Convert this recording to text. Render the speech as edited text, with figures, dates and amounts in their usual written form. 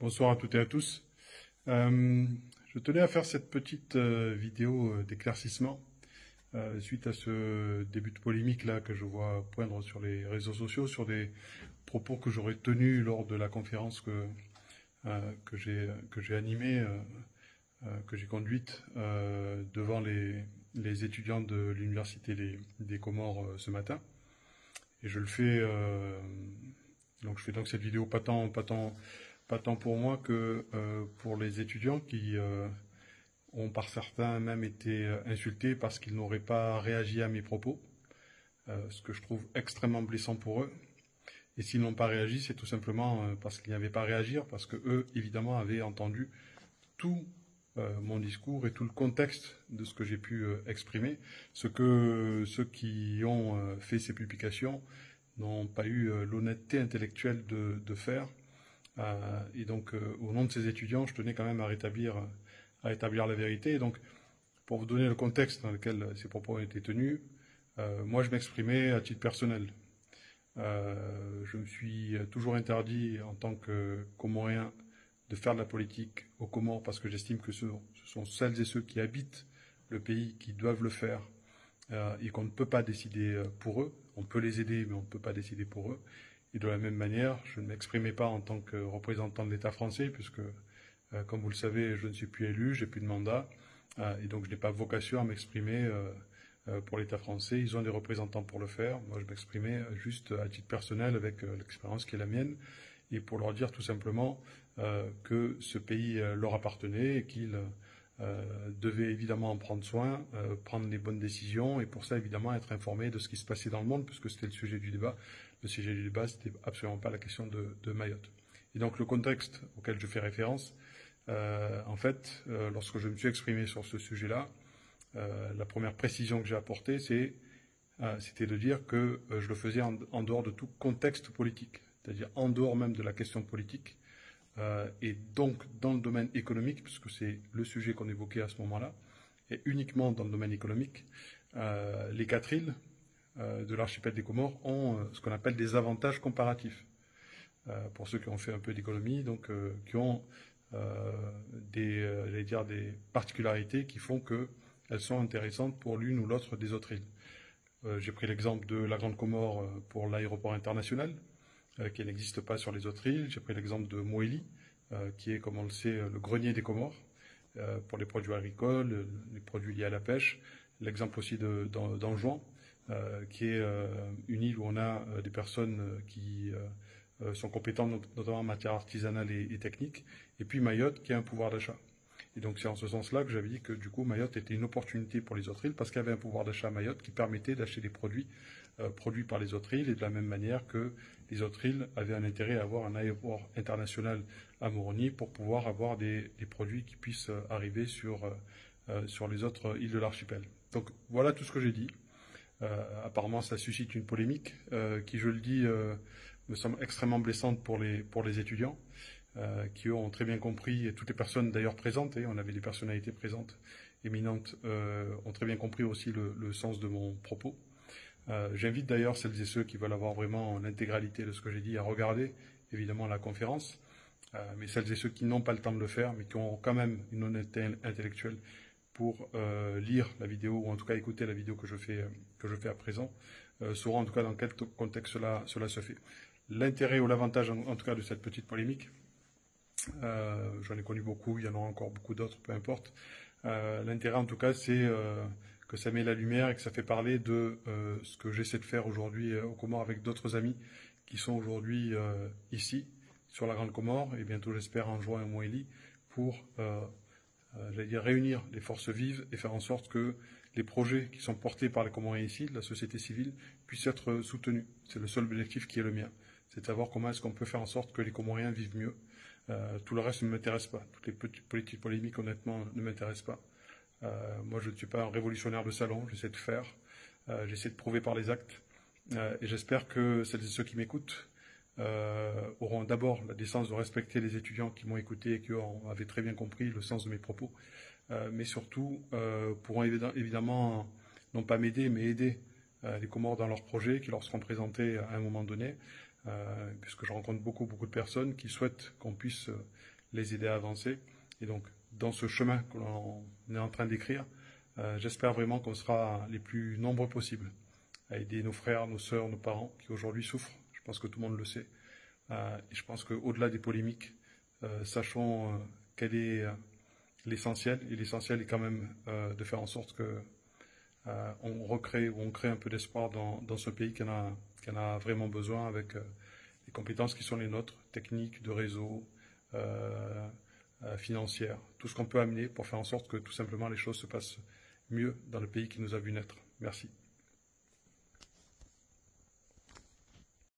Bonsoir à toutes et à tous. Je tenais à faire cette petite vidéo d'éclaircissement suite à ce début de polémique là que je vois poindre sur les réseaux sociaux, sur des propos que j'aurais tenus lors de la conférence que j'ai animée, que j'ai conduite devant les étudiants de l'université des Comores ce matin. Et je le fais, donc je fais donc cette vidéo pas tant pour moi que pour les étudiants qui ont par certains même été insultés parce qu'ils n'auraient pas réagi à mes propos, ce que je trouve extrêmement blessant pour eux. Et s'ils n'ont pas réagi, c'est tout simplement parce qu'il n'y avait pas à réagir, parce que eux, évidemment, avaient entendu tout mon discours et tout le contexte de ce que j'ai pu exprimer, ce que ceux qui ont fait ces publications n'ont pas eu l'honnêteté intellectuelle de faire. Et donc, au nom de ces étudiants, je tenais quand même à rétablir la vérité. Et donc, pour vous donner le contexte dans lequel ces propos ont été tenus, moi, je m'exprimais à titre personnel. Je me suis toujours interdit, en tant que Comorien, de faire de la politique aux Comores parce que j'estime que ce sont celles et ceux qui habitent le pays qui doivent le faire et qu'on ne peut pas décider pour eux. On peut les aider, mais on ne peut pas décider pour eux. Et de la même manière, je ne m'exprimais pas en tant que représentant de l'État français, puisque, comme vous le savez, je ne suis plus élu, j'ai plus de mandat, et donc je n'ai pas vocation à m'exprimer pour l'État français. Ils ont des représentants pour le faire. Moi, je m'exprimais juste à titre personnel avec l'expérience qui est la mienne, et pour leur dire tout simplement que ce pays leur appartenait et qu'ils devaient évidemment en prendre soin, prendre les bonnes décisions, et pour ça, évidemment, être informés de ce qui se passait dans le monde, puisque c'était le sujet du débat. Le sujet du débat, c'était absolument pas la question de Mayotte. Et donc, le contexte auquel je fais référence, en fait, lorsque je me suis exprimé sur ce sujet-là, la première précision que j'ai apportée, c'était de dire que je le faisais en dehors de tout contexte politique, c'est-à-dire en dehors même de la question politique, et donc dans le domaine économique, puisque c'est le sujet qu'on évoquait à ce moment-là, et uniquement dans le domaine économique, les 4 îles de l'archipel des Comores ont ce qu'on appelle des avantages comparatifs. Pour ceux qui ont fait un peu d'économie, donc qui ont des particularités qui font qu'elles sont intéressantes pour l'une ou l'autre des autres îles. J'ai pris l'exemple de la Grande Comore pour l'aéroport international, qui n'existe pas sur les autres îles. J'ai pris l'exemple de Moélie, qui est, comme on le sait, le grenier des Comores, pour les produits agricoles, les produits liés à la pêche. L'exemple aussi d'Anjouan, qui est une île où on a des personnes qui sont compétentes, notamment en matière artisanale et technique. Et puis Mayotte, qui a un pouvoir d'achat. Et donc c'est en ce sens-là que j'avais dit que du coup Mayotte était une opportunité pour les autres îles, parce qu'il y avait un pouvoir d'achat à Mayotte qui permettait d'acheter des produits produits par les autres îles, et de la même manière que les autres îles avaient un intérêt à avoir un aéroport international à Moroni pour pouvoir avoir des produits qui puissent arriver sur les autres îles de l'archipel. Donc voilà tout ce que j'ai dit. Apparemment ça suscite une polémique qui, je le dis, me semble extrêmement blessante pour les étudiants, qui ont très bien compris, et toutes les personnes d'ailleurs présentes, on avait des personnalités présentes éminentes, ont très bien compris aussi le sens de mon propos. J'invite d'ailleurs celles et ceux qui veulent avoir vraiment l'intégralité de ce que j'ai dit à regarder évidemment la conférence, mais celles et ceux qui n'ont pas le temps de le faire, mais qui ont quand même une honnêteté intellectuelle pour lire la vidéo, ou en tout cas écouter la vidéo que je fais à présent, sauront en tout cas dans quel contexte cela se fait. L'intérêt ou l'avantage en tout cas de cette petite polémique, j'en ai connu beaucoup, il y en aura encore beaucoup d'autres, peu importe. L'intérêt en tout cas, c'est que ça met la lumière et que ça fait parler de ce que j'essaie de faire aujourd'hui aux Comores avec d'autres amis qui sont aujourd'hui ici, sur la Grande Comore, et bientôt j'espère en juin à Moélie, pour réunir les forces vives et faire en sorte que les projets qui sont portés par les Comoriens ici, de la société civile, puissent être soutenus. C'est le seul objectif qui est le mien. C'est de savoir comment est-ce qu'on peut faire en sorte que les Comoriens vivent mieux. Tout le reste ne m'intéresse pas. Toutes les petites polémiques, honnêtement, ne m'intéressent pas. Moi, je ne suis pas un révolutionnaire de salon. J'essaie de faire. J'essaie de prouver par les actes. Et j'espère que celles et ceux qui m'écoutent auront d'abord la décence de respecter les étudiants qui m'ont écouté et qui avaient très bien compris le sens de mes propos. Mais surtout, pourront évidemment, non pas m'aider, mais aider les Comores dans leurs projets qui leur seront présentés à un moment donné, puisque je rencontre beaucoup de personnes qui souhaitent qu'on puisse les aider à avancer. Et donc, dans ce chemin que l'on est en train d'écrire, j'espère vraiment qu'on sera les plus nombreux possibles à aider nos frères, nos sœurs, nos parents qui aujourd'hui souffrent. Je pense que tout le monde le sait. Et je pense qu'au-delà des polémiques, sachons quel est l'essentiel. Et l'essentiel est quand même de faire en sorte que on crée un peu d'espoir dans ce pays qui en a vraiment besoin avec les compétences qui sont les nôtres, techniques, de réseau, financières, tout ce qu'on peut amener pour faire en sorte que tout simplement les choses se passent mieux dans le pays qui nous a vu naître. Merci.